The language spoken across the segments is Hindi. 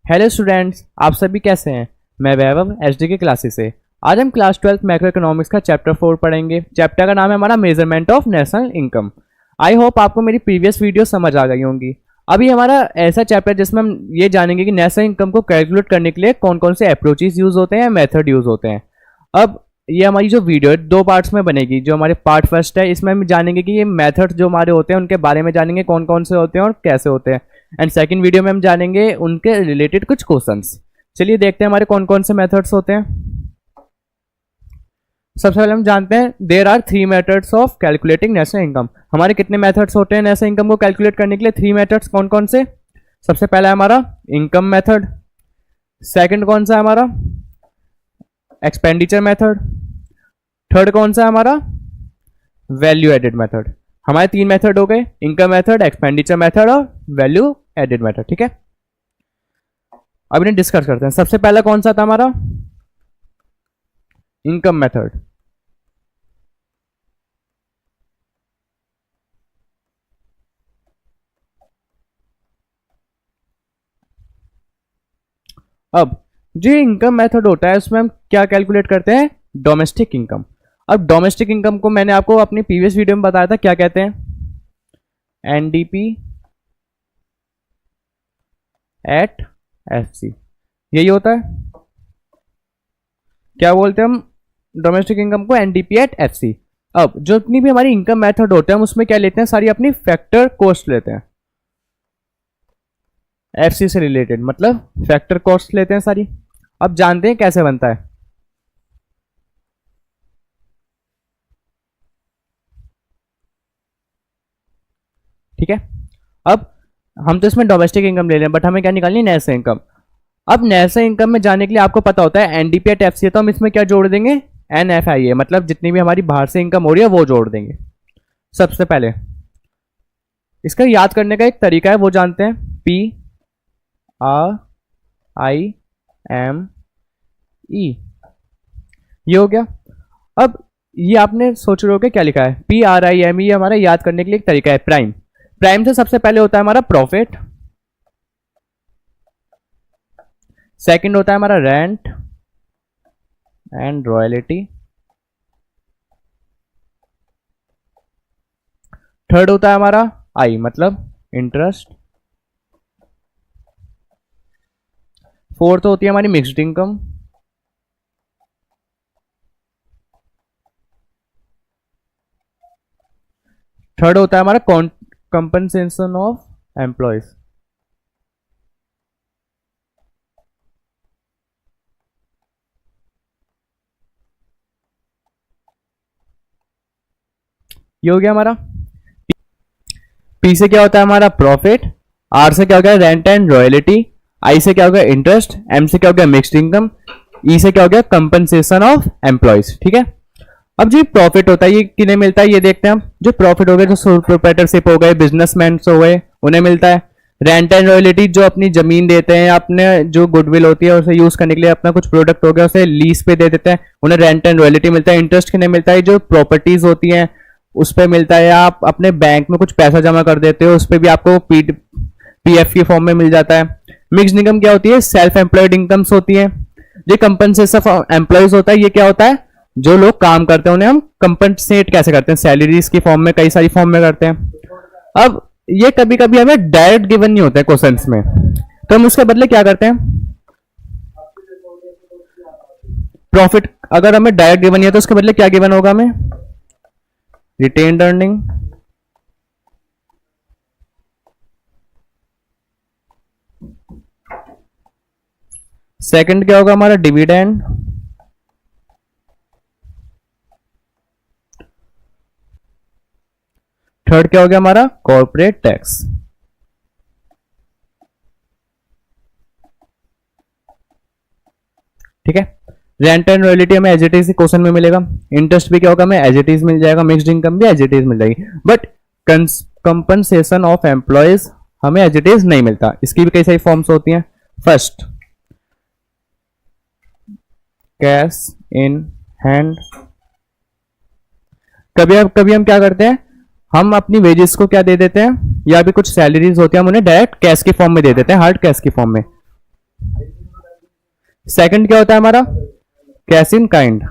हेलो स्टूडेंट्स, आप सभी कैसे हैं। मैं वैभव एचडी के क्लासेस से। आज हम क्लास 12 मैक्रो इकोनॉमिक्स का चैप्टर 4 पढ़ेंगे। चैप्टर का नाम है हमारा measurement of national income. I hope आपको मेरी प्रीवियस वीडियो समझ आ गई होंगी। अभी हमारा ऐसा चैप्टर जिसमें हम ये जानेंगे कि नेशनल इनकम को कैलकुलेट करने के लिए कौन कौन से अप्रोचेस यूज होते हैं, मेथड यूज होते हैं। अब ये हमारी जो वीडियो है 2 पार्ट्स में बनेगी। जो हमारे पार्ट फर्स्ट है, इसमें हम जानेंगे कि ये मेथड जो हमारे होते हैं उनके बारे में जानेंगे, कौन कौन से होते हैं और कैसे होते हैं। एंड सेकंड वीडियो में हम जानेंगे उनके रिलेटेड कुछ क्वेश्चंस। चलिए देखते हैं हमारे कौन कौन से मेथड्स होते हैं। सबसे पहले हम जानते हैं there are 3 methods of calculating national income. हमारे कितने मेथड्स होते हैं नेशनल इनकम को कैलकुलेट करने के लिए? 3 मेथड्स। कौन कौन से? सबसे पहला है हमारा इनकम मेथड। सेकंड कौन सा है हमारा? Expenditure method. थर्ड कौन सा है हमारा? Value added method. हमारे 3 मेथड हो गए, इनकम मेथड, एक्सपेंडिचर मेथड और वैल्यू एडेड मेथड। ठीक है, अब इन्हें डिस्कस करते हैं। सबसे पहला कौन सा था हमारा? Income method. अब जो इनकम मेथड होता है उसमें हम क्या कैलकुलेट करते हैं? Domestic income. अब डोमेस्टिक इनकम को मैंने आपको अपनी प्रीवियस वीडियो में बताया था, क्या कहते हैं? एनडीपी एट एफसी, यही होता है। क्या बोलते हैं हम डोमेस्टिक इनकम को? NDP at FC. अब जो जितनी भी हमारी इनकम मेथड होते हैं हम उसमें क्या लेते हैं? सारी अपनी फैक्टर कॉस्ट लेते हैं, एफसी से रिलेटेड, मतलब फैक्टर कॉस्ट लेते हैं सारी। अब जानते हैं कैसे बनता है। ठीक है, अब हम तो इसमें डोमेस्टिक इनकम ले रहे हैं, बट हमें क्या निकालनी है? National income. अब नेशनल इनकम में जाने के लिए आपको पता होता है एनडीपी एट एफसी है, तो हम इसमें क्या जोड़ देंगे? एनएफआईए, मतलब जितनी भी हमारी बाहर से इनकम हो रही है वो जोड़ देंगे। सबसे पहले इसका याद करने का एक तरीका है, वो जानते हैं। P R I M E, ये हो गया। अब ये आपने सोच रहे हो कि क्या लिखा है? P R I M E हमारा याद करने के लिए एक तरीका है, प्राइम। प्राइम से सबसे पहले होता है हमारा प्रॉफिट, सेकंड होता है हमारा रेंट एंड रॉयल्टी, थर्ड होता है हमारा आई मतलब इंटरेस्ट, फोर्थ होती है हमारी मिक्स्ड इनकम, थर्ड होता है हमारा कंपनसेशन ऑफ एम्प्लॉयज। ये हो गया हमारा। पी से क्या होता है हमारा? प्रॉफिट। आर से क्या हो गया? Rent and royalty. आई से क्या हो गया? इंटरेस्ट। एम से क्या हो गया? Mixed income. ई से क्या हो गया? Compensation of employees. ठीक है, अब जो प्रॉफिट होता है ये किन्हें मिलता है ये देखते हैं हम। जो प्रॉफिट हो गए, जो सोल प्रोप्राइटरशिप हो गए, बिजनेसमैन हो गए, उन्हें मिलता है। रेंट एंड रॉयल्टी जो अपनी जमीन देते हैं, अपने जो गुडविल होती है उसे यूज करने के लिए, अपना कुछ प्रोडक्ट हो गया उसे लीज पे दे देते हैं, उन्हें रेंट एंड रॉयल्टी मिलता है। इंटरेस्ट किन्हें मिलता है? जो प्रॉपर्टीज होती हैं उस पर मिलता है, या आप अपने बैंक में कुछ पैसा जमा कर देते हो उस पर भी आपको पीएफ के फॉर्म में मिल जाता है। मिक्स्ड इनकम क्या होती है? सेल्फ एम्प्लॉयड इनकम्स होती है। जो कंपनसेशन ऑफ एम्प्लॉयज होता है, ये क्या होता है? जो लोग काम करते हैं उन्हें हम कंपनसेट कैसे करते हैं? सैलरीज की फॉर्म में, कई सारी फॉर्म में करते हैं। अब ये कभी कभी हमें डायरेक्ट गिवन नहीं होता है क्वेश्चंस में, तो हम उसके बदले क्या करते हैं? प्रॉफिट अगर हमें डायरेक्ट गिवन नहीं है तो उसके बदले क्या गिवन होगा हमें? रिटेन्ड अर्निंग, सेकंड क्या होगा हमारा? डिविडेंड, थर्ड क्या हो गया हमारा? Corporate tax. ठीक है, रेंट एंड रॉयल्टी हमें एज इट इज क्वेश्चन में मिलेगा। इंटरेस्ट भी क्या होगा? हमें एज इट इज मिल जाएगा। मिक्स्ड इनकम भी एज इट इज मिल जाएगी। बट कंपनसेशन ऑफ एम्प्लॉयज हमें एज इट इज नहीं मिलता। इसकी भी कई सारी फॉर्म्स होती हैं। First, cash in hand. कभी हम क्या करते हैं? हम अपनी वेजेस को क्या दे देते हैं, या भी कुछ सैलरीज होती है हम उन्हें डायरेक्ट कैश के फॉर्म में दे देते हैं, हार्ड कैश की फॉर्म में। सेकंड क्या होता है हमारा, कैश इन काइंड।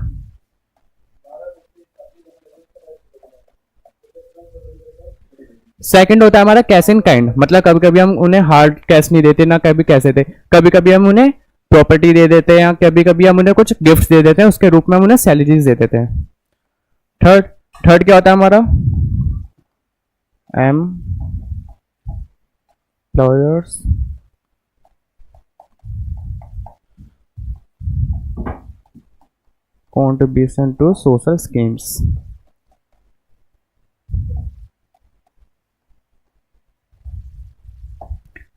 सेकंड होता है हमारा कैश इन काइंड, मतलब कभी कभी हम उन्हें हार्ड कैश नहीं देते ना, कभी कैसे देते, कभी कभी हम उन्हें प्रॉपर्टी दे देते हैं, या कभी कभी हम उन्हें कुछ गिफ्ट दे देते हैं, उसके रूप में हम उन्हें सैलरीज दे देते हैं। थर्ड थर्ड क्या होता है हमारा, employers contribution to social schemes.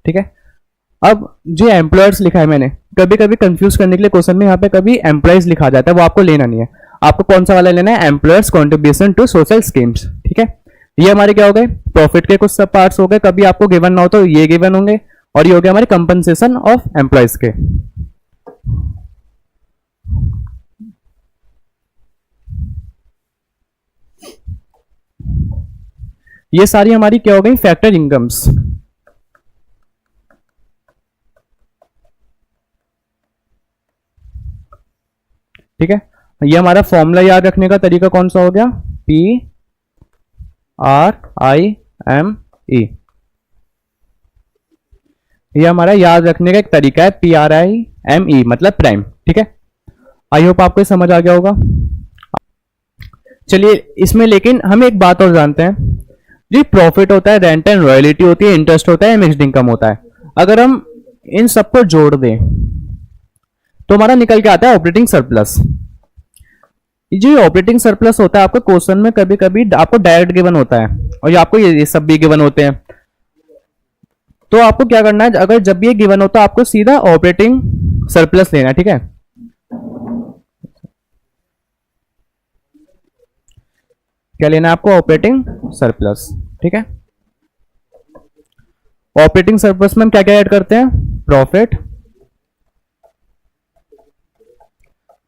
ठीक है। अब जो एम्प्लॉयर्स लिखा है मैंने, कभी कभी कंफ्यूज करने के लिए क्वेश्चन में यहाँ पे कभी एम्प्लॉयज लिखा जाता है, वो आपको लेना नहीं है। आपको कौन सा वाला लेना है, employers contribution to social schemes. ठीक है, ये हमारे क्या हो गए, प्रॉफिट के कुछ सब पार्ट्स हो गए, कभी आपको गिवन ना हो तो ये गिवन होंगे, और ये हो गया हमारे कंपनसेशन ऑफ एम्प्लॉयज के। ये सारी हमारी क्या हो गई, फैक्टर इनकम्स। ठीक है, ये हमारा फॉर्मूला याद रखने का तरीका कौन सा हो गया, PRIME। ये हमारा याद रखने का एक तरीका है, PRIME मतलब प्राइम। ठीक है, आई होप आपको समझ आ गया होगा। चलिए इसमें लेकिन हम एक बात और जानते हैं, जी प्रॉफिट होता है, रेंट एंड रॉयल्टी होती है, इंटरेस्ट होता है, मिक्स्ड इनकम होता है। अगर हम इन सबको जोड़ दें तो हमारा निकल के आता है ऑपरेटिंग सरप्लस। जो ऑपरेटिंग सरप्लस होता है आपको क्वेश्चन में कभी कभी आपको डायरेक्ट गिवन होता है, और ये आपको ये सब भी गिवन होते हैं। तो आपको क्या करना है, अगर जब ये गिवन होता है आपको सीधा ऑपरेटिंग सरप्लस लेना है। ठीक है, क्या लेना है आपको, ऑपरेटिंग सरप्लस। ठीक है, ऑपरेटिंग सरप्लस में हम क्या क्या ऐड करते हैं, profit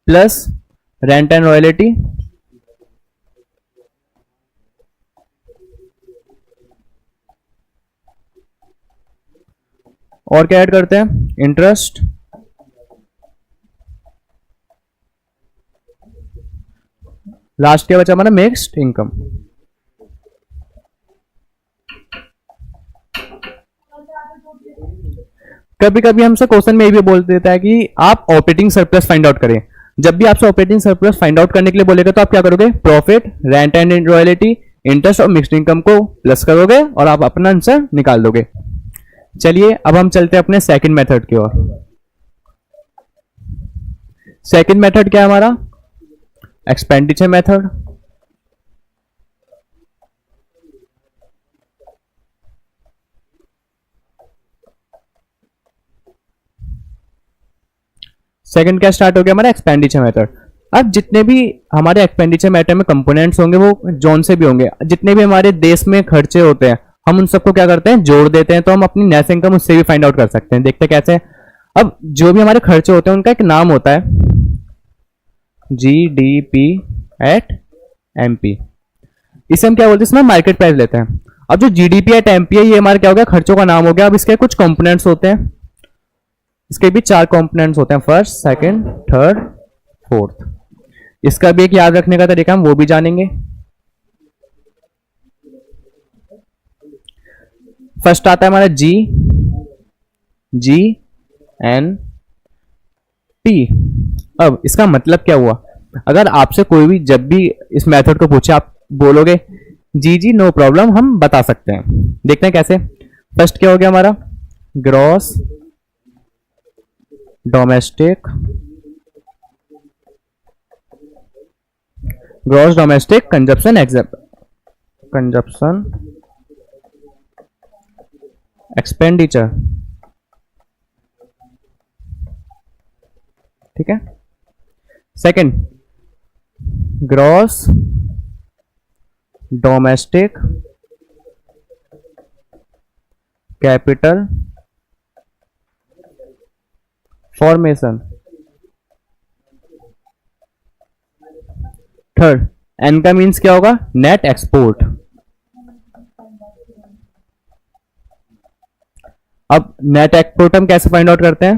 plus rent and royalty और क्या ऐड करते हैं, इंटरेस्ट, लास्ट क्या बचा हमारा, मिक्स्ड इनकम। कभी कभी हमसे क्वेश्चन में ये भी बोल देता है कि आप ऑपरेटिंग सरप्लस फाइंड आउट करें। जब भी आपसे ऑपरेटिंग सरप्लस फाइंड आउट करने के लिए बोलेगा तो आप क्या करोगे, profit, rent and royalty, interest और मिक्स्ड इनकम को प्लस करोगे और आप अपना आंसर निकाल दोगे। चलिए अब हम चलते हैं अपने सेकंड मेथड की ओर। सेकंड मेथड क्या है हमारा, एक्सपेंडिचर मेथड। सेकंड क्या स्टार्ट हो गया हमारा, एक्सपेंडिचर मेथड। अब जितने भी हमारे एक्सपेंडिचर मेथड में कंपोनेंट्स होंगे वो जोन से भी होंगे, जितने भी हमारे देश में खर्चे होते हैं हम उन सबको क्या करते हैं, जोड़ देते हैं, तो हम अपनी नेट इनकम उससे भी फाइंड आउट कर सकते हैं। देखते हैं कैसे। अब जो भी हमारे खर्चे होते हैं उनका एक नाम होता है, GDP एट MP। इसे हम क्या बोलते हैं, इसमें मार्केट प्राइस लेते हैं। अब जो GDP एट MP है ये हमारा क्या हो गया, खर्चों का नाम हो गया। अब इसके कुछ कंपोनेंट्स होते हैं, इसके भी 4 कंपोनेंट्स होते हैं, फर्स्ट, सेकंड, थर्ड, फोर्थ। इसका भी एक याद रखने का तरीका हम वो भी जानेंगे। फर्स्ट आता है हमारा GNP। अब इसका मतलब क्या हुआ, अगर आपसे कोई भी जब भी इस मेथड को पूछे आप बोलोगे जी नो प्रॉब्लम, हम बता सकते हैं। देखते हैं कैसे। फर्स्ट क्या हो गया हमारा, ग्रॉस डोमेस्टिक कंजप्शन एक्सपेंडिचर। ठीक है, second gross domestic capital formation. Third N का मीन्स क्या होगा, नेट एक्सपोर्ट। अब नेट एक्सपोर्ट हम कैसे फाइंड आउट करते हैं,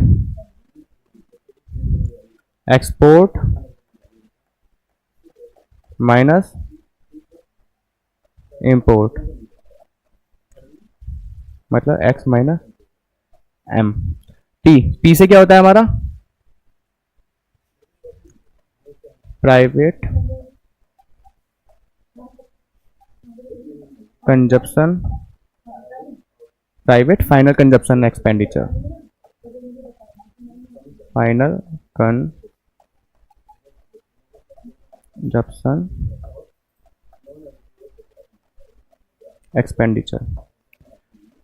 एक्सपोर्ट माइनस इंपोर्ट, मतलब एक्स माइनस एम। टी से क्या होता है हमारा private consumption, private final consumption expenditure, final consumption expenditure.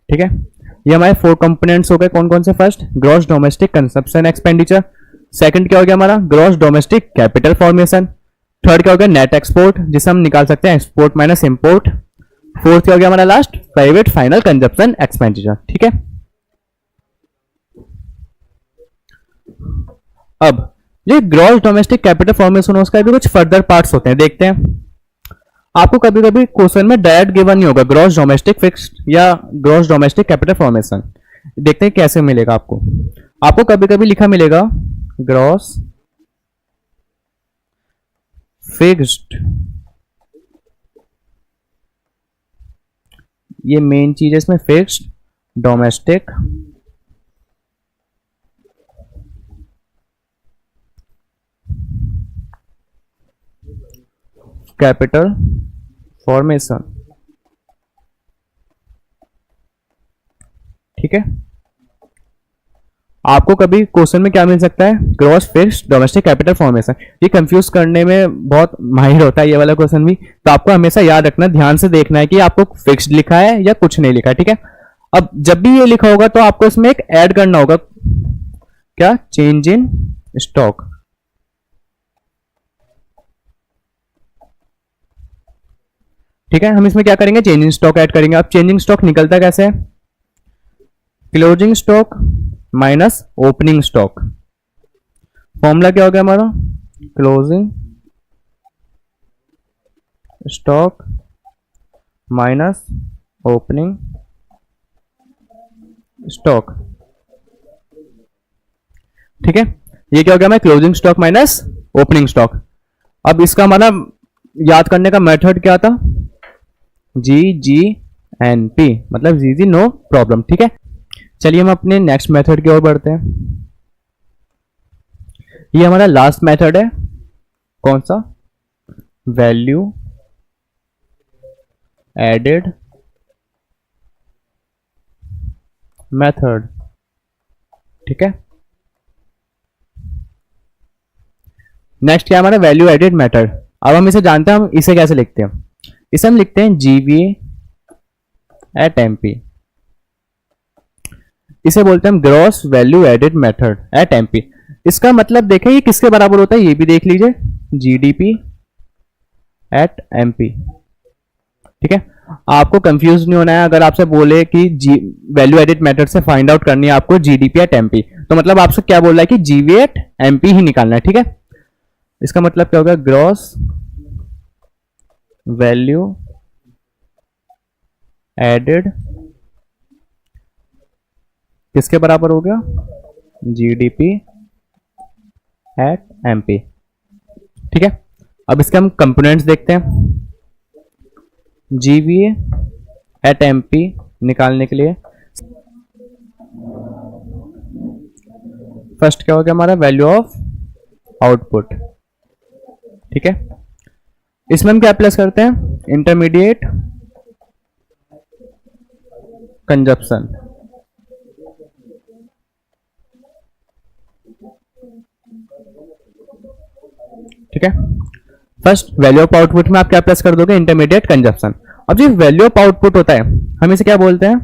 ठीक है, ये हमारे 4 कंपोनेंट्स हो गए। कौन कौन से? First gross domestic consumption expenditure, second क्या हो गया हमारा gross domestic capital formation, third क्या हो गया नेट एक्सपोर्ट जिसे हम निकाल सकते हैं एक्सपोर्ट माइनस इंपोर्ट, फोर्थ क्या हो गया हमारा last private final consumption expenditure. ठीक है, अब ये ग्रॉस डोमेस्टिक कैपिटल फॉर्मेशन उसका भी कुछ फर्दर पार्ट्स होते हैं, देखते हैं। आपको कभी कभी क्वेश्चन में डायरेक्ट गिवन नहीं होगा ग्रॉस डोमेस्टिक फिक्स्ड या ग्रॉस डोमेस्टिक कैपिटल फॉर्मेशन, देखते हैं कैसे मिलेगा आपको। आपको कभी कभी लिखा मिलेगा ग्रॉस फिक्स्ड, ये मेन चीज है इसमें, फिक्स्ड डोमेस्टिक कैपिटल फॉर्मेशन। ठीक है, आपको कभी क्वेश्चन में क्या मिल सकता है gross fixed domestic capital formation, ये कंफ्यूज करने में बहुत माहिर होता है ये वाला क्वेश्चन भी, तो आपको हमेशा याद रखना, ध्यान से देखना है कि आपको फिक्स्ड लिखा है या कुछ नहीं लिखा है। ठीक है, अब जब भी ये लिखा होगा तो आपको इसमें एक ऐड करना होगा, क्या? Change in stock. ठीक है, हम इसमें क्या करेंगे चेंजिंग स्टॉक ऐड करेंगे। अब चेंजिंग स्टॉक निकलता कैसे है? Closing stock minus opening stock, formula क्या हो गया हमारा closing stock minus opening stock. ठीक है, ये क्या हो गया हमारा closing stock minus opening stock. अब इसका हमारा याद करने का मेथड क्या था? GGNP, मतलब जी नो प्रॉब्लम। ठीक है, चलिए हम अपने नेक्स्ट मेथड की ओर बढ़ते हैं। ये हमारा लास्ट मेथड है, कौन सा? Value added method. ठीक है, नेक्स्ट क्या हमारा वैल्यू एडेड मेथड। अब हम इसे जानते हैं, हम इसे कैसे लिखते हैं? इसे हम लिखते हैं GVA एट MP, इसे बोलते हैं हम gross value added method at MP। इसका मतलब देखें ये किसके बराबर होता है, ये भी देख लीजिए, GDP एट MP। ठीक है, आपको कंफ्यूज नहीं होना है। अगर आपसे बोले कि वैल्यू एडेड मेथड से फाइंड आउट करनी है आपको GDP एट MP, तो मतलब आपसे क्या बोल रहा है कि GVA एट MP ही निकालना है। ठीक है, इसका मतलब क्या होगा ग्रॉस वैल्यू एडेड किसके बराबर हो गया? GDP at MP। ठीक है, अब इसके हम कंपोनेंट्स देखते हैं। GVA एट MP निकालने के लिए फर्स्ट क्या हो गया हमारा वैल्यू ऑफ आउटपुट। ठीक है, इसमें हम क्या प्लस करते हैं? Intermediate consumption. ठीक है, फर्स्ट वैल्यू ऑफ आउटपुट में आप क्या प्लस कर दोगे? Intermediate consumption. अब जो वैल्यू ऑफ आउटपुट होता है हम इसे क्या बोलते हैं,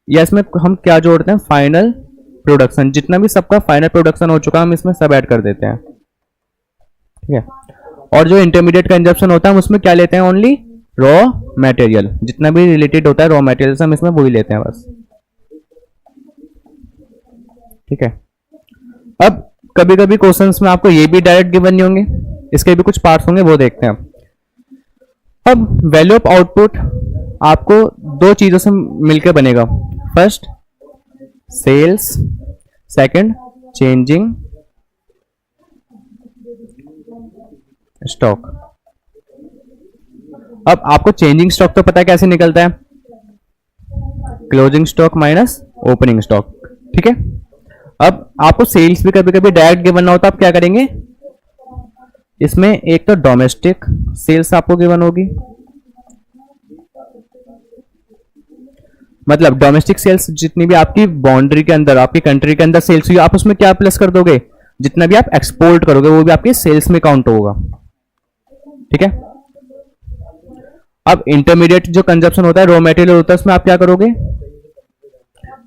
या इसमें हम क्या जोड़ते हैं? Final production. जितना भी सबका फाइनल प्रोडक्शन हो चुका हम इसमें सब ऐड कर देते हैं। ठीक है, और जो इंटरमीडिएट कंजप्शन होता है हम उसमें क्या लेते हैं? ओनली रॉ मटेरियल, जितना भी रिलेटेड होता है रॉ मटेरियल से हम इसमें वही लेते हैं बस। ठीक है, अब कभी कभी क्वेश्चंस में आपको ये भी डायरेक्ट गिवन नहीं होंगे, इसके भी कुछ पार्ट्स होंगे, वो देखते हैं। अब वैल्यू ऑफ आउटपुट आपको दो चीजों से मिलकर बनेगा, first sales, second changing stock. अब आपको चेंजिंग स्टॉक तो पता है कैसे निकलता है, closing stock minus opening stock, ठीक है। अब आपको सेल्स भी कभी कभी डायरेक्ट गिवन ना होता, आप क्या करेंगे, इसमें एक तो डोमेस्टिक सेल्स आपको गिवन होगी, मतलब डोमेस्टिक सेल्स जितनी भी आपकी बाउंड्री के अंदर, आपकी कंट्री के अंदर सेल्स हुई, आप उसमें क्या प्लस कर दोगे, जितना भी आप एक्सपोर्ट करोगे वो भी आपके सेल्स में काउंट होगा, ठीक है। अब इंटरमीडिएट जो कंजप्शन होता है, रॉ मटेरियल होता है, उसमें आप क्या करोगे,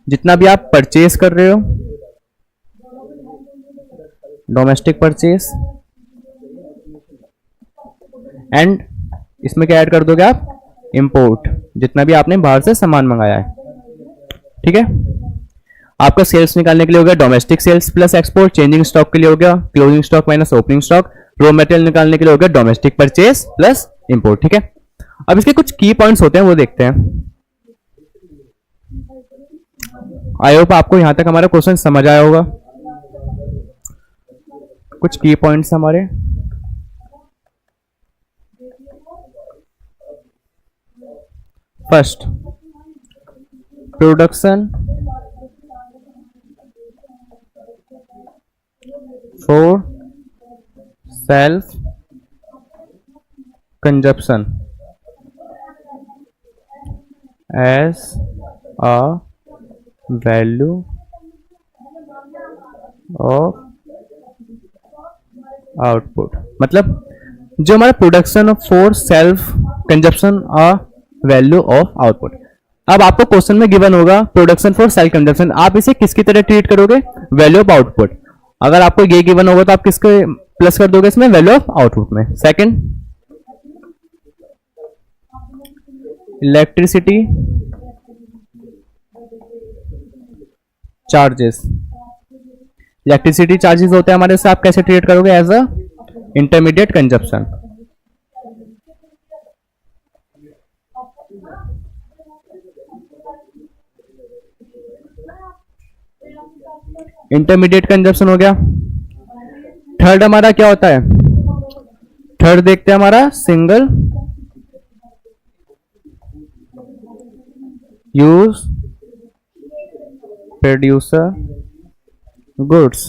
जितना भी आप परचेज कर रहे हो, डोमेस्टिक परचेज, एंड इसमें क्या ऐड कर दोगे आप, इंपोर्ट, जितना भी आपने बाहर से सामान मंगाया है, ठीक है। आपका सेल्स निकालने के लिए हो गया domestic sales plus export, changing stock के लिए हो गया closing stock minus opening stock, raw material निकालने के लिए हो गया डोमेस्टिक परचेज प्लस इंपोर्ट, ठीक है। अब इसके कुछ की पॉइंट्स होते हैं वो देखते हैं। आई होप आपको यहां तक हमारा क्वेश्चन समझ आया होगा। कुछ की पॉइंट्स हमारे, first, production for self consumption as a value of output, मतलब जो हमारा production for self consumption a value of output. अब आपको क्वेश्चन में गिवन होगा प्रोडक्शन फॉर सेल्फ कंजप्शन, आप इसे किसकी तरह ट्रीट करोगे, वैल्यू ऑफ आउटपुट। अगर आपको ये गिवन होगा तो आप किसके प्लस कर दोगे इसमें, वैल्यू ऑफ आउटपुट में। Second, electricity charges, electricity charges होते हैं हमारे से, आप कैसे ट्रीट करोगे, as a intermediate consumption. Intermediate consumption हो गया। थर्ड हमारा क्या होता है, थर्ड देखते हैं हमारा सिंगल यूज प्रोड्यूसर गुड्स,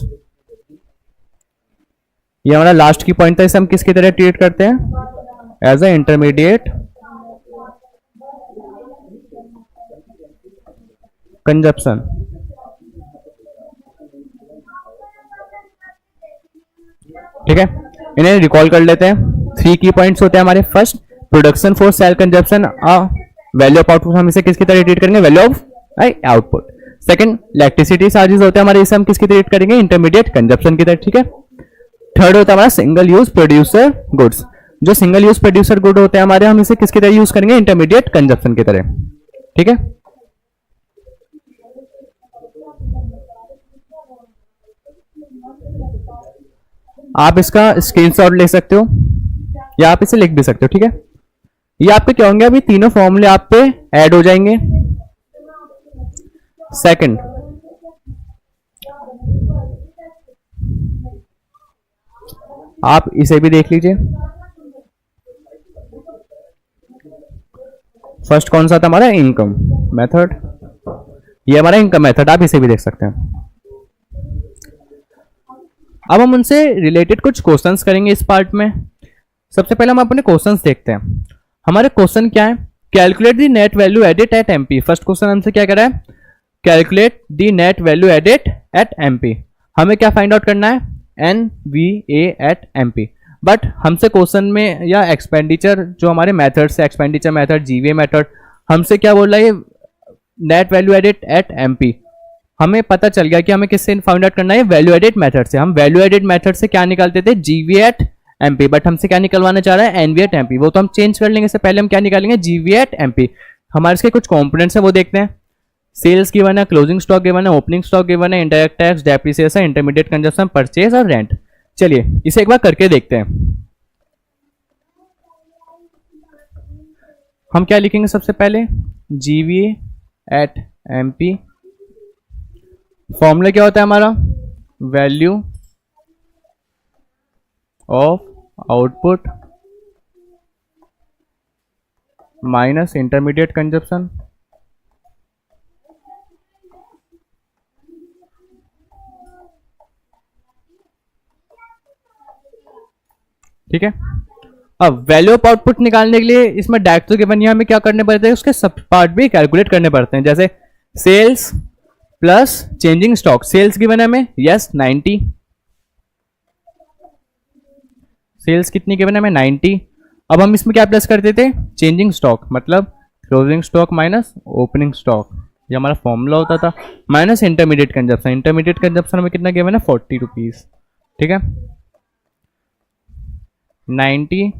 ये हमारा लास्ट की पॉइंट था, इसे हम किसकी तरह ट्रीट करते हैं, एज ए इंटरमीडिएट कंजप्शन। ठीक है, इन्हें रिकॉल कर लेते हैं। 3 की पॉइंट्स होते हैं हमारे। First, production for sale consumption value of output, हम इसे किसकी तरह ट्रीट करेंगे, value of output. Second, electricity charges होते हैं हमारे, इसे हम किसकी तरह ट्रीट करेंगे, इंटरमीडिएट कंजप्शन की तरह। ठीक है। थर्ड होता है हमारा सिंगल यूज प्रोड्यूसर गुड्स, जो सिंगल यूज प्रोड्यूसर गुड होते हैं हमारे, हम इसे किसकी तरह यूज करेंगे, इंटरमीडिएट कंजप्शन की तरह। ठीक है। आप इसका स्क्रीनशॉट ले सकते हो या आप इसे लिख भी सकते हो। ठीक है, ये आपके क्या होंगे, अभी तीनों फॉर्मूले आप पे ऐड हो जाएंगे। सेकंड, आप इसे भी देख लीजिए। फर्स्ट कौन सा था हमारा, इनकम मेथड, ये हमारा इनकम मेथड, आप इसे भी देख सकते हैं। अब हम उनसे रिलेटेड कुछ क्वेश्चंस करेंगे इस पार्ट में। सबसे पहले हम अपने क्वेश्चंस देखते हैं। हमारे क्वेश्चन क्या है, calculate the net value added at MP. First question हमसे क्या कर रहा है, calculate the net value added at MP. हमें क्या फाइंड आउट करना है, एनवीए एट एमपी। बट हमसे क्वेश्चन में या एक्सपेंडिचर जो हमारे मेथड्स है, एक्सपेंडिचर मेथड, जीवीए मेथड, हमसे क्या बोल रहा है, net value added at MP. हमें पता चल गया कि हमें किससे फाइंड आउट करना है, वैल्यू एडेड मेथड से। हम वैल्यू एडेड मेथड से क्या निकालते थे, जीवीए एट एमपी, बट हमसे क्या निकलवाना चाह रहा है, एनवीए एट एमपी। वो तो हम चेंज कर लेंगे, इससे पहले हम क्या निकालेंगे, जीवीए एट एमपी। हमारे इसके कुछ कंपोनेंट्स हैं वो देखते हैं। सेल्स गिवन है, क्लोजिंग स्टॉक गिवन है, ओपनिंग स्टॉक गिवन है, indirect tax, depreciation, intermediate consumption, purchase और रेंट। चलिए इसे एक बार करके देखते हैं। हम क्या लिखेंगे, सबसे पहले जीवीए एट एमपी। फॉर्मूला क्या होता है हमारा, value of output minus intermediate consumption, ठीक है। अब वैल्यू ऑफ आउटपुट निकालने के लिए इसमें डायरेक्ट तो गिवन है, हमें क्या करने पड़ते हैं, उसके सब पार्ट भी कैलकुलेट करने पड़ते हैं। जैसे sales plus changing stock, sales given है हमें, यस 90, सेल्स कितनी गिवन है हमें 90। अब हम इसमें क्या प्लस करते थे, चेंजिंग स्टॉक, मतलब closing stock minus opening stock, ये हमारा फॉर्मूला होता था, minus intermediate consumption, intermediate consumption में कितना गिवन है 40 रुपीज, ठीक है। 90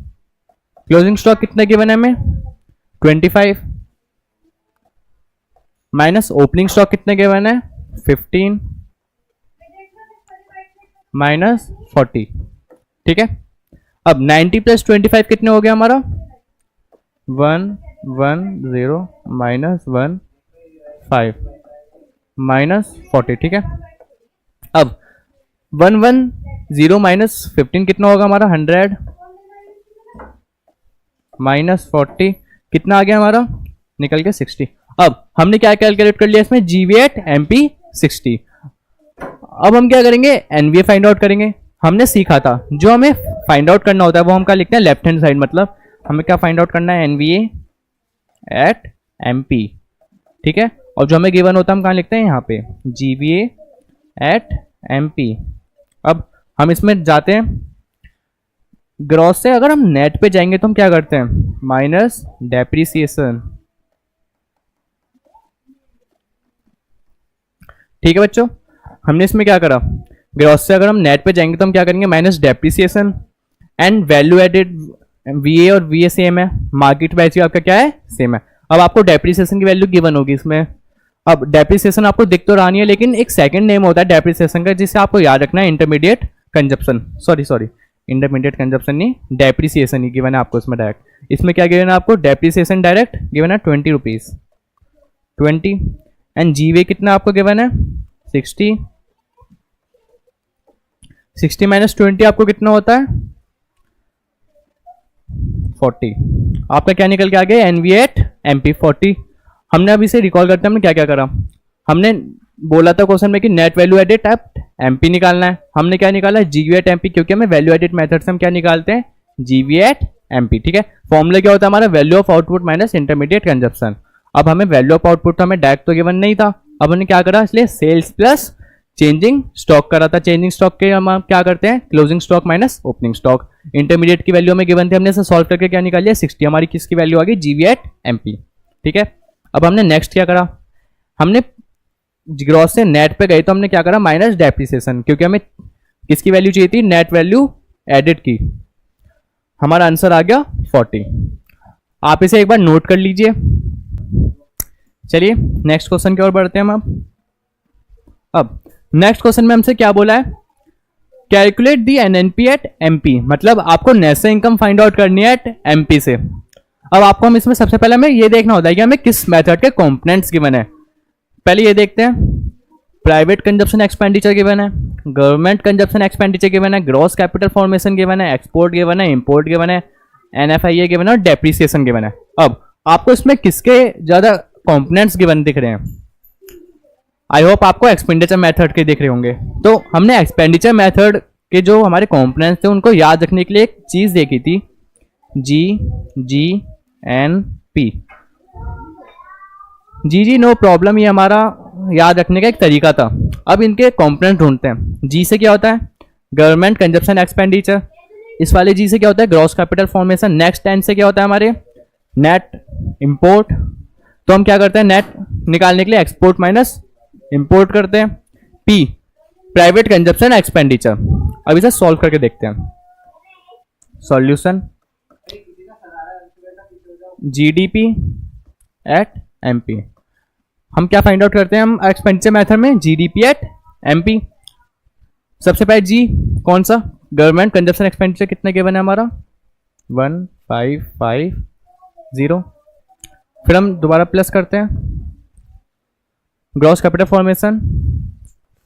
क्लोजिंग स्टॉक कितना गिवन है हमें 25, माइनस ओपनिंग स्टॉक कितने गिवन है 15 माइनस 40, ठीक है। अब 90 प्लस 25 कितने हो गया हमारा 110 माइनस 15 माइनस 40, ठीक है। अब 110 माइनस 15 कितना होगा हमारा 100 माइनस 40 कितना आ गया हमारा निकल के 60। अब हमने क्या कैलकुलेट कर लिया इसमें GV8 MP 60। अब हम क्या करेंगे NVA फाइंड आउट करेंगे। हमने सीखा था जो हमें फाइंड आउट करना होता है वो हम क्या लिखते हैं लेफ्ट हैंड साइड, मतलब हमें क्या फाइंड आउट करना है NVA एट MP, ठीक है। और जो हमें गिवन होता है हम कहाँ लिखते हैं यहाँ पे GVA एट MP। अब हम इसमें जाते हैं ग्रॉस से, अगर हम नेट पे जाएंगे तो हम क्या करते हैं माइनस डेप्रीसिएशन, ठीक है बच्चों। हमने इसमें क्या करा ग्रॉस से अगर हम नेट पे जाएंगे तो हम क्या करेंगे minus depreciation and value added VA और VA सेम है, मार्केट वैल्यू आपका क्या है सेम है। अब आपको डेप्रीसिएशन की वैल्यू गिवन होगी इसमें। अब डेप्रीसिएशन आपको दिख तो रहा नहीं है लेकिन एक सेकंड नेम होता है डेप्रीसिएशन का जिसे आपको याद रखना है intermediate consumption, sorry intermediate consumption नहीं डेप्रीसिएशन ही गिवन है आपको इसमें डायरेक्ट। इसमें क्या गिवन है आपको डेप्रीसिएशन डायरेक्ट गिवन है 20 रुपीज 20 एंड GVA कितना आपको गिवन है 60, 60 माइनस 20 आपको कितना होता है 40। आपका क्या निकल के आ गया NVA एट MP 40। हमने अभी से रिकॉल करते हैं हमने क्या क्या करा, हमने बोला था क्वेश्चन में कि net value added at MP निकालना है, हमने क्या निकाला GVA एट MP, क्योंकि हमें वैल्यू एडेड मेथड से हम क्या निकालते हैं GVA एट MP, ठीक है। फॉर्मूला क्या होता है हमारा value of output minus intermediate consumption. अब हमें वैल्यू ऑफ आउटपुट तो हमें डायरेक्ट तो गिवन नहीं था, अब हमने क्या करा इसलिए सेल्स प्लस चेंजिंग स्टॉक करा था। चेंजिंग स्टॉक के हम क्या करते हैं closing stock minus opening stock. Intermediate की वैल्यू हमें गिवन थी, हमने इसे सॉल्व करके क्या निकाल लिया 60, हमारी किसकी वैल्यू आ गई GVA एट MP, ठीक है। अब हमने नेक्स्ट क्या करा, हमने ग्रॉस से नेट पे गए तो हमने क्या करा माइनस डेप्रिसिएशन, क्योंकि हमें किसकी वैल्यू चाहिए थी नेट वैल्यू एडेड की। हमारा आंसर आ गया 40। आप इसे एक बार नोट कर लीजिए। चलिए नेक्स्ट क्वेश्चन की ओर बढ़ते हैं हम। अब नेक्स्ट क्वेश्चन में हमसे क्या बोला है calculate the NNP at MP, मतलब आपको नेट इनकम फाइंड आउट करनी है एट MP से। अब आपको हम इसमें सबसे पहले हमें ये देखना होता है कि हमें किस मेथड के कंपोनेंट्स गिवन है। पहले ये देखते हैं प्राइवेट कंजप्शन एक्सपेंडिचर गिवन है, गवर्नमेंट कंजप्शन एक्सपेंडिचर गिवन है, ग्रॉस कैपिटल फॉर्मेशन गिवन है, एक्सपोर्ट गिवन है, इंपोर्ट गिवन है, NFIA गिवन है और डेप्रिसिएशन गिवन है। अब आपको इसमें किसके ज्यादा कंपोनेंट्स गिवन दिख रहे हैं, आई होप आपको एक्सपेंडिचर मेथड के दिख रहे होंगे। तो हमने एक्सपेंडिचर मेथड के जो हमारे कंपोनेंट्स थे उनको याद रखने के लिए एक चीज देखी थी GGNP। जी नो प्रॉब्लम, ये हमारा याद रखने का एक तरीका था। अब इनके कंपोनेंट ढूंढते हैं। जी से क्या होता है गवर्नमेंट कंजप्शन एक्सपेंडिचर, इस वाले जी से क्या होता है gross capital formation, next N से क्या होता है हमारे नेट इंपोर्ट। तो हम क्या करते हैं नेट निकालने के लिए एक्सपोर्ट माइनस इंपोर्ट करते हैं। P private consumption expenditure. अब इसे सॉल्व करके देखते हैं। Solution GDP at MP। हम क्या फाइंड आउट करते हैं हम एक्सपेंडिचर मेथड में GDP एट MP। सबसे पहले G कौन सा गवर्नमेंट कंजप्शन एक्सपेंडिचर कितने गिवन है हमारा 1550। फिर हम दोबारा प्लस करते हैं gross capital formation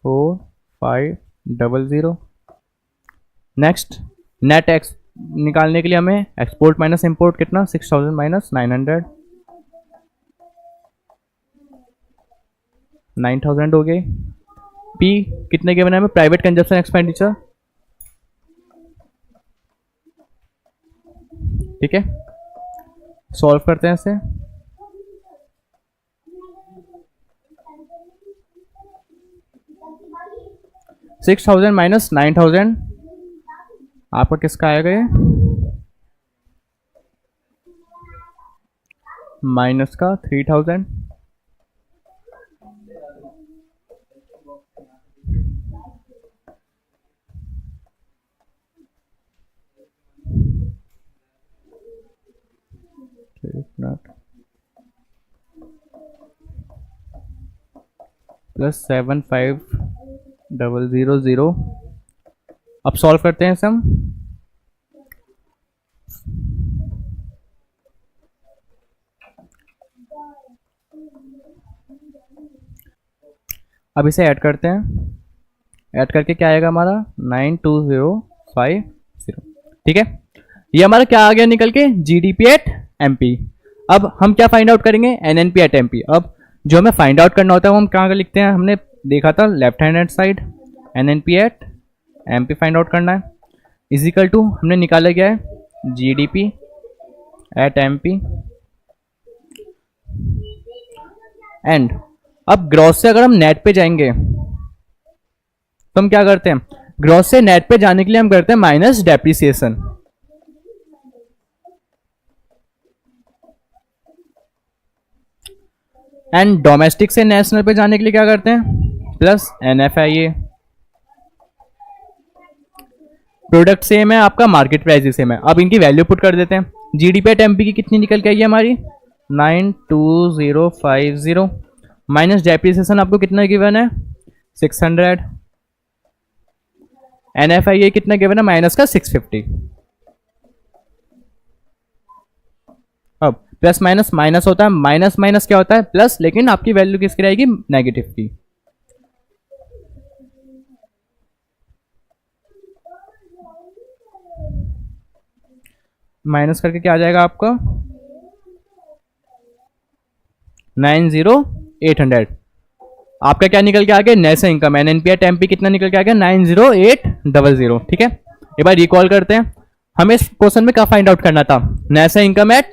4500। Next net निकालने के लिए हमें एक्सपोर्ट माइनस इंपोर्ट कितना 6000 माइनस 900 9000 हो गए। पी कितने गिवन है हमें प्राइवेट कंजप्शन एक्सपेंडिचर, ठीक है सॉल्व करते हैं इसे। $6000 माइनस 9000 आपका किसका आएगा ये माइनस का 3000 प्लस 75000। अब सॉल्व करते हैं सम। अब इसे ऐड करते हैं, ऐड करके क्या आएगा हमारा 92050, ठीक है। ये हमारा क्या आ गया निकल के जीडीपी एट एमपी। अब हम क्या फाइंड आउट करेंगे एनएनपी एट एमपी। अब जो हमें फाइंड आउट करना होता है वो हम कहाँ लिखते हैं, हमने देखा था left hand side NNP at MP find out करना है इजिकल टू हमने निकाला गया है जीडीपी एट एमपी एंड। अब ग्रॉस से अगर हम नेट पे जाएंगे तो हम क्या करते हैं, ग्रॉस से नेट पे जाने के लिए हम करते हैं माइनस डेप्रिसिएशन। एंड डोमेस्टिक से नेशनल पे जाने के लिए क्या करते हैं प्लस NFIA। प्रोडक्ट सेम है, आपका मार्केट प्राइस सेम है। अब इनकी वैल्यू पुट कर देते हैं। जीडीपी एट एमपी की कितनी निकल के आई है हमारी 92050 माइनस डेप्रिसिएशन आपको कितना गिवन है 600। NFIA कितना गिवन है माइनस का 650। अब प्लस माइनस माइनस होता है, माइनस माइनस क्या होता है प्लस, लेकिन आपकी वैल्यू किसकी रहेगी नेगेटिव की। माइनस करके क्या आ जाएगा आपका 90800। आपका क्या निकल के आ गया national income NNP at MP कितना निकल के आ गया 90800, ठीक है। एक बार रिकॉल करते हैं, हमें इस क्वेश्चन में क्या फाइंड आउट करना था नेशनल इनकम एट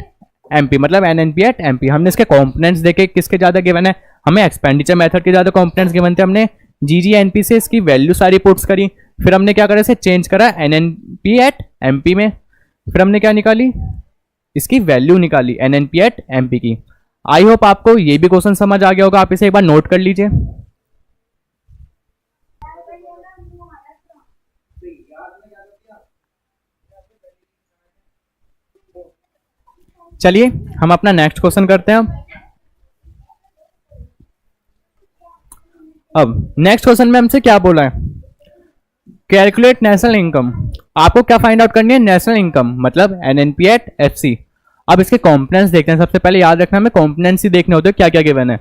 एमपी मतलब एनएनपी एट एमपी। हमने इसके कंपोनेंट्स देखे किसके ज्यादा गिवन है, हमें एक्सपेंडिचर मेथड के ज्यादा कंपोनेंट्स गिवन थे। हमने जीजीएनपी से इसकी वैल्यू सारी पुट्स करी, फिर हमने क्या करा इसे चेंज करा एनएनपी एट एमपी में, फिर हमने क्या निकाली इसकी वैल्यू निकाली एनएनपी एट एमपी की। आई होप आपको ये भी क्वेश्चन समझ आ गया होगा, आप इसे एक बार नोट कर लीजिए। चलिए हम अपना नेक्स्ट क्वेश्चन करते हैं। अब नेक्स्ट क्वेश्चन में हमसे क्या बोला है कैलकुलेट नेशनल इनकम। आपको क्या फाइंड आउट करनी है नेशनल इनकम मतलब एनएनपी एट एफसी। अब इसके कंपोनेंट्स देखते हैं। सबसे पहले याद रखना हमें कंपोनेंट्स ही देखने होते हैं क्या क्या गिवन है।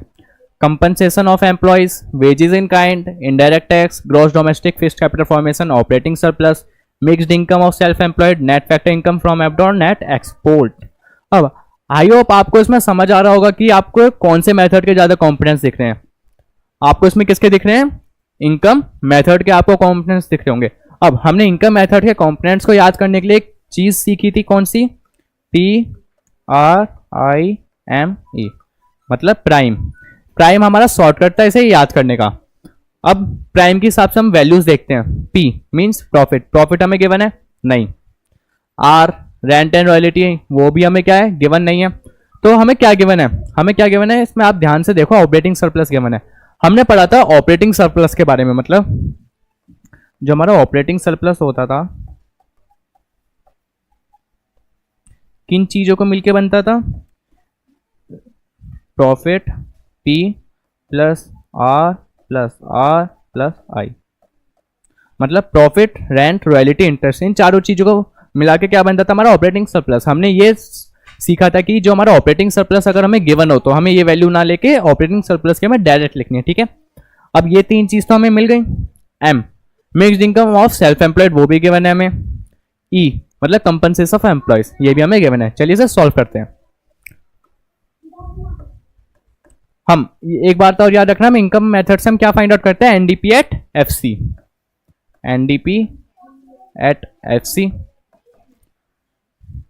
Compensation of employees, wages in kind, indirect tax, gross domestic fixed capital formation, operating surplus, mixed income of self employed, net factor income from abroad, net export. अब आई होप आपको इसमें समझ आ रहा होगा कि आपको कौन से मेथड के ज्यादा कंपोनेंट्स दिख रहे हैं। आपको इसमें किसके दिख रहे हैं इनकम मेथड के आपको कंपोनेंट्स दिख रहे होंगे। अब हमने इनकम मेथड के कंपोनेंट्स को याद करने के लिए एक चीज सीखी थी, कौन सी PRIME मतलब प्राइम। प्राइम हमारा शॉर्टकट था इसे याद करने का। अब प्राइम के हिसाब से हम वैल्यूज देखते हैं। P मींस प्रॉफिट, प्रॉफिट हमें गिवन है नहीं। R रेंट एंड रॉयल्टी वो भी हमें क्या है गिवन नहीं है। तो हमें क्या गिवन है, हमें क्या गिवन है इसमें आप ध्यान से देखो ऑपरेटिंग सरप्लस गिवन है। हमने पढ़ा था ऑपरेटिंग सरप्लस के बारे में, मतलब जो हमारा ऑपरेटिंग सरप्लस होता था किन चीजों को मिलके बनता था profit P plus R plus R plus I मतलब प्रॉफिट रेंट रॉयल्टी इंटरेस्ट, इन चारों चीजों को मिला के क्या बनता था हमारा ऑपरेटिंग सरप्लस। हमने ये सीखा था कि जो हमारा ऑपरेटिंग सरप्लस अगर हमें गिवन हो तो हमें ये वैल्यू ना लेके ऑपरेटिंग सरप्लस के हमें डायरेक्ट लिखनी है, ठीक है। अब ये तीन चीज तो हमें मिल गई। M mixed income of self employed वो भी गिवन है हमें। E मतलब कंपनसेशन ऑफ एम्प्लॉयज, ये भी हमें गिवन है। चलिए इसे सॉल्व करते हैं। हम एक बार तो और याद रखना, हम इनकम मेथड से हम क्या फाइंड आउट करते हैं, NDP at FC, NDP at FC.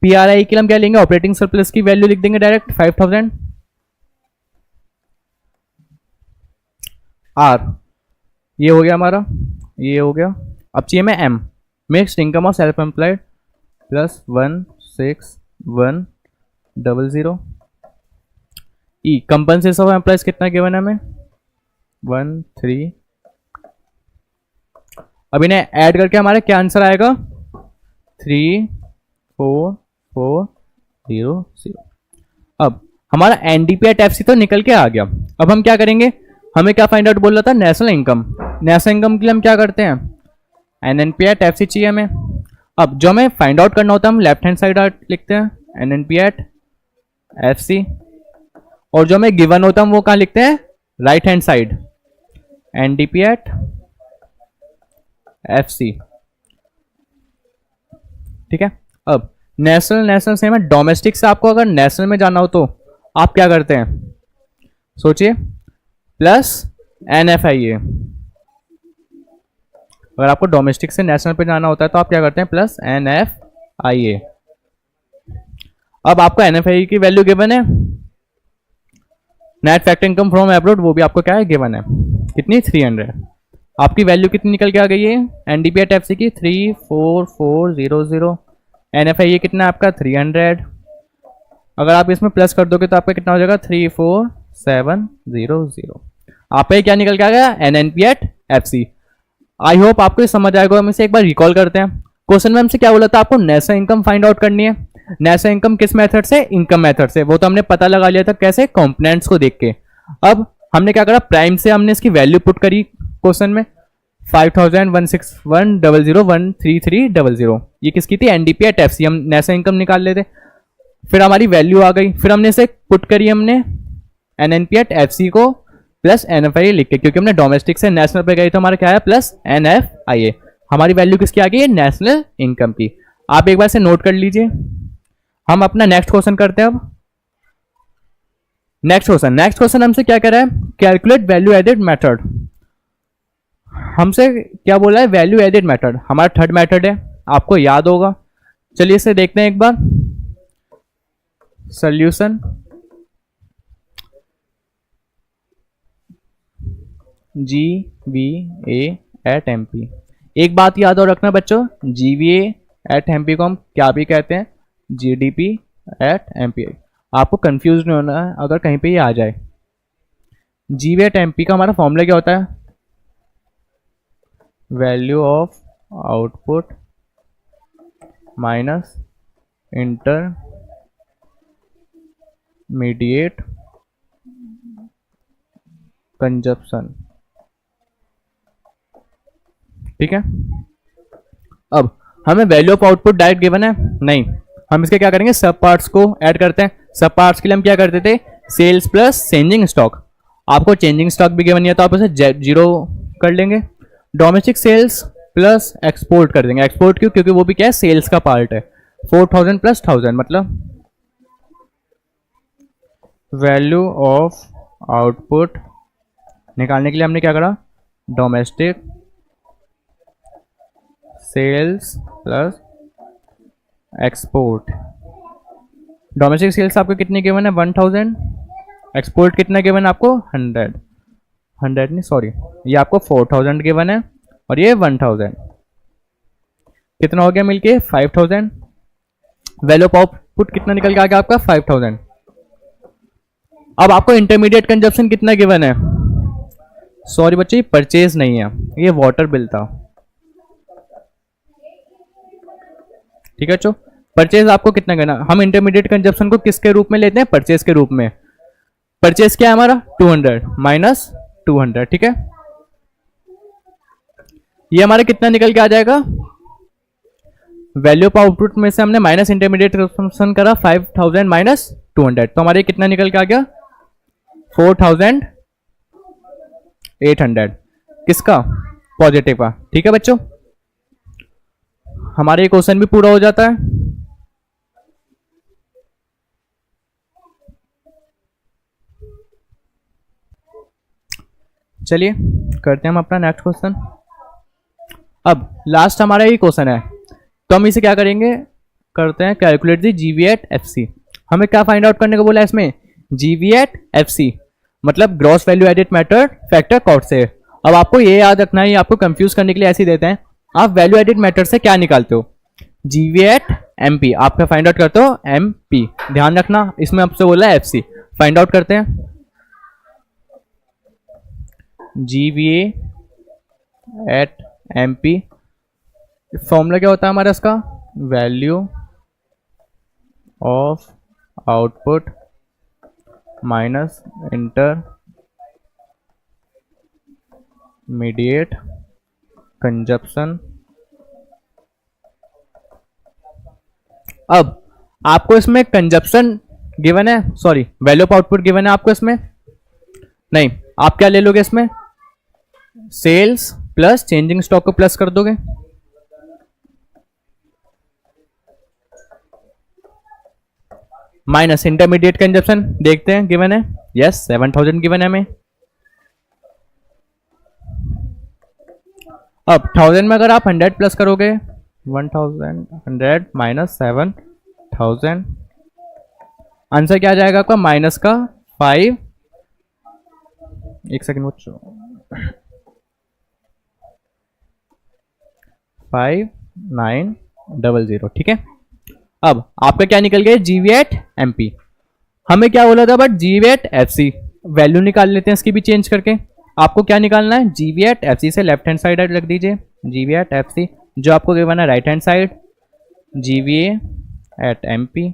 PRI के लिए हम क्या लेंगे, ऑपरेटिंग सरप्लस की वैल्यू लिख देंगे डायरेक्ट 5000 आर, ये हो गया हमारा, ये हो गया। अब चाहिए हमें M, mixed income of self employed plus 16100। E compensation of employees कितना गिवन है हमें, 13। अब इन्हें ऐड करके हमारा क्या आंसर आएगा, 34400। अब हमारा एनडीपी एट एफसी तो निकल के आ गया। अब हम क्या करेंगे, हमें क्या फाइंड आउट बोल रहा था, नेशनल इनकम। नेशनल इनकम के लिए हम क्या करते हैं, एनएनपी एट एफसी चाहिए हमें। अब जो हमें फाइंड आउट करना होता है हम लेफ्ट हैंड साइड लिखते हैं, एनएनपी एट एफसी, और जो हमें गिवन होता है हम वो कहाँ लिखते हैं, right hand side, NDP at FC. ठीक है। अब नेशनल से हमें डोमेस्टिक से आपको अगर नेशनल में जाना हो तो आप क्या करते हैं, सोचिए, प्लस एनएफआईए। अगर आपको डोमेस्टिक से नेशनल पे जाना होता है तो आप क्या करते हैं, प्लस एनएफआईए। अब आपको एनएफआईए की वैल्यू गिवन है, net factor income from abroad वो भी आपको क्या है, गिवन है, कितनी, 300। आपकी वैल्यू कितनी निकल के आ गई है, एनडीपी एट एफसी की 34400। एनएफआईए कितना है आपका, 300। अगर आप इसमें प्लस कर दोगे तो आपका कितना हो जाएगा, 34700। आपका क्या निकल के आ गया, NNP at FC. I hope आपको ये समझ आएगा। हम इसे एक बार रिकॉल करते हैं। क्वेश्चन में हमसे क्या बोला था, आपको नेशनल इनकम फाइंड आउट करनी है। नेशनल इनकम किस मेथड से, इनकम मेथड से, वो तो हमने पता लगा लिया था कैसे, कंपोनेंट्स को देख के। अब हमने क्या करा, प्राइम से हमने इसकी वैल्यू पुट करी क्वेश्चन में, 50001610013300। ये किसकी थी, एनडीपी एट एफसी, हम नेशनल इनकम निकाल लेते। फिर हमारी वैल्यू आ गई, फिर हमने इसे पुट करी हमने एनएनपी एट एफसी को प्लस एनएफआईए लिख के, क्योंकि हमने डोमेस्टिक से नेशनल पे गई तो हमारा क्या है, प्लस एनएफआईए। हमारी वैल्यू किसकी आ गई है, नेशनल इनकम की। आप एक बार से नोट कर लीजिए। हम अपना नेक्स्ट क्वेश्चन करते हैं। अब नेक्स्ट क्वेश्चन हमसे क्या कह रहा है, कैलकुलेट वैल्यू एडेड मेथड। हमसे क्या बोला है, वैल्यू एडेड मेथड, हमारा थर्ड मेथड है, आपको याद होगा। चलिए इसे देखते हैं एक बार। Solution GVA at MP। एक बात याद और रखना बच्चों, GVA एट MP को हम क्या भी कहते हैं, GDP एट MP। आपको कंफ्यूज नहीं होना है अगर कहीं पे ये आ जाए। GVA एट MP का हमारा फॉर्मूला क्या होता है, value of output minus intermediate consumption. ठीक है। अब हमें value of output direct given है नहीं, हम इसके क्या करेंगे, सब पार्ट्स को ऐड करते हैं। सब पार्ट्स के लिए हम क्या करते थे, सेल्स प्लस चेंजिंग स्टॉक। आपको चेंजिंग स्टॉक भी गिवन नहीं है तो आप उसे 0 कर लेंगे। डोमेस्टिक सेल्स प्लस एक्सपोर्ट कर देंगे। एक्सपोर्ट क्यों, क्योंकि वो भी क्या है, सेल्स का पार्ट है। 4000 प्लस 1000 मतलब वैल्यू ऑफ आउटपुट निकालने के लिए हमने क्या करा, domestic sales plus export. Domestic sales आपको कितनी गिवन है, 1000। एक्सपोर्ट कितना गिवन है आपको, 100 नहीं सॉरी, ये आपको 4000 गिवन है और ये 1000। कितना हो गया मिलके, 5000। वैल्यू ऑफ आउटपुट कितना निकल के आ गया आपका, 5000। अब आपको इंटरमीडिएट कंजप्शन कितना गिवन है, सॉरी बच्चे ये परचेज नहीं है, ये वाटर बिल था। ठीक है चो, परचेज आपको कितना करना, हम इंटरमीडिएट कंजप्शन को किसके रूप में लेते हैं, परचेज के रूप में। परचेज क्या है हमारा, 200 माइनस 200। ठीक है, ये हमारा कितना निकल के आ जाएगा, वैल्यू ऑफ आउटपुट में से हमने माइनस इंटरमीडिएट कंजप्शन करा 5000 माइनस 200, तो हमारे कितना निकल के आ गया, 4800। किसका, पॉजिटिव का। ठीक है बच्चों, हमारा ये क्वेश्चन भी पूरा हो जाता है। चलिए करते हैं हम अपना नेक्स्ट क्वेश्चन। अब लास्ट हमारा ये क्वेश्चन है, तो हम इसे क्या करेंगे, करते हैं कैलकुलेट दी जीवी एट एफ सी। हमें क्या फाइंड आउट करने को बोला है इसमें, जीवी एट एफ सी मतलब gross value added matter factor cost से। अब आपको ये याद रखना है, ये आपको कंफ्यूज करने के लिए ऐसे ही देते हैं, आप वैल्यू एडेड मैटर से क्या निकालते हो, जीवी एट एमपी आपका फाइंड आउट करते हो एमपी। ध्यान रखना इसमें आपसे बोला है एफसी, फाइंड आउट करते हैं जीवीए एट एमपी। फॉर्मूला क्या होता है हमारा इसका, value of output minus intermediate consumption. अब आपको इसमें कंजप्शन गिवन है, sorry value of output given है आपको इसमें नहीं, आप क्या ले लोगे इसमें, सेल्स प्लस चेंजिंग स्टॉक को प्लस कर दोगे, माइनस इंटरमीडिएट कंजप्शन देखते हैं गिवन है, यस 7000 गिवन है हमें। अब 1000 में अगर आप 100 प्लस करोगे 1100 माइनस 7000, आंसर क्या आ जाएगा आपका, माइनस का 5, एक सेकेंड बच्चों, 5900, ठीक है। अब आपका क्या निकल गया, जीवी एट एमपी। हमें क्या बोला था बट जीवी एट एफसी, वैल्यू निकाल लेते हैं इसकी भी चेंज करके। आपको क्या निकालना है, जीवी एट एफसी से लेफ्ट हैंड साइड रख दीजिए, जीवी एट एफसी जो आपको गिवन है right hand side, GVA eight MP.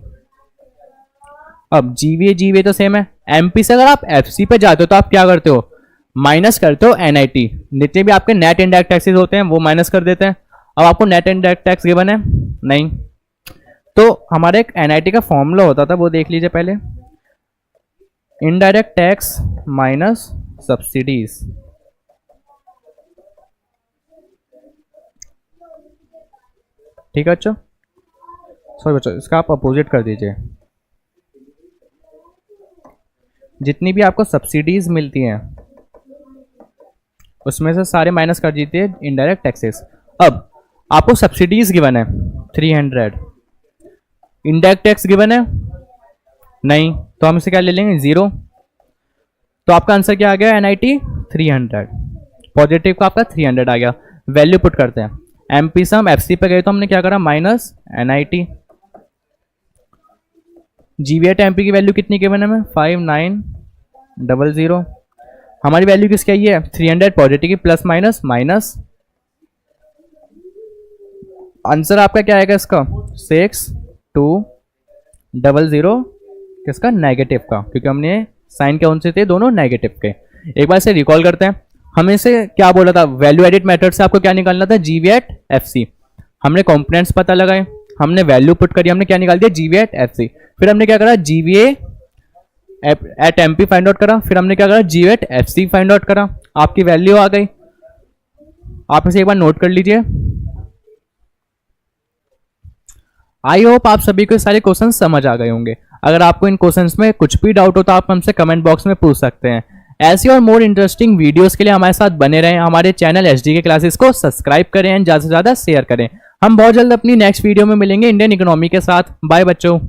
अब जीवीए तो सेम है, एमपी से अगर आप एफसी पे जाते हो तो आप क्या करते हो, माइनस करते हो एनआईटी, जितने भी आपके नेट इनडायरेक्ट टैक्सेस होते हैं वो माइनस कर देते हैं। अब आपको नेट इनडायरेक्ट टैक्स गिवन है नहीं, तो हमारे एक एनआईटी का फॉर्मूला होता था वो देख लीजिए पहले, इनडायरेक्ट टैक्स माइनस सब्सिडीज। ठीक है बच्चों, सॉरी बच्चों इसका आप अपोजिट कर दीजिए, जितनी भी आपको सब्सिडीज मिलती हैं उसमें से सारे माइनस कर दीजिए इनडायरेक्ट टैक्सेस। अब आपको सब्सिडीज गिवन है 300, इनडायरेक्ट टैक्स गिवन है नहीं, तो हम इसे क्या ले लेंगे 0। तो आपका आंसर क्या आ गया, एनआईटी 300, पॉजिटिव का आपका 300 आ गया। वैल्यू पुट करते हैं, एमपी से हम एफसी पे गए तो हमने क्या करा, माइनस एनआईटी। जीवी एट एमपी की वैल्यू कितनी गिवन है हमें, 5900। हमारी वैल्यू किसकी आई है, 300 पॉजिटिव की, प्लस माइनस माइनस। आंसर आपका क्या आएगा इसका, 6200 किसका, नेगेटिव का, क्योंकि हमने साइन कौन से थे, दोनों नेगेटिव के। एक बार से रिकॉल करते हैं, हमें से क्या बोला था, वैल्यू एडिट मेथड से आपको क्या निकालना था, जीवी एट एफसी। हमने कंपोनेंट्स पता लगाए, हमने वैल्यू पुट करी, हमने क्या निकाल दिया, जीवी एट एफसी। फिर हमने क्या करा, GVA eight MP find out करा, फिर हमने क्या करा, जीवी एट एफसी फाइंड आउट करा, आपकी वैल्यू आ गई। आप इसे एक बार नोट कर लीजिए। आई होप आप सभी को सारे क्वेश्चन समझ आ गए होंगे। अगर आपको इन क्वेश्चंस में कुछ भी डाउट हो तो आप हमसे कमेंट बॉक्स में पूछ सकते हैं। ऐसी और मोर इंटरेस्टिंग वीडियोस के लिए हमारे साथ बने रहें। हमारे चैनल एचडीके क्लासेस को सब्सक्राइब करें एंड ज़्यादा से ज़्यादा शेयर करें। हम बहुत जल्द अपनी नेक्स्ट वीडियो में मिलेंगे इंडियन इकोनॉमी के साथ। बाय बच्चों।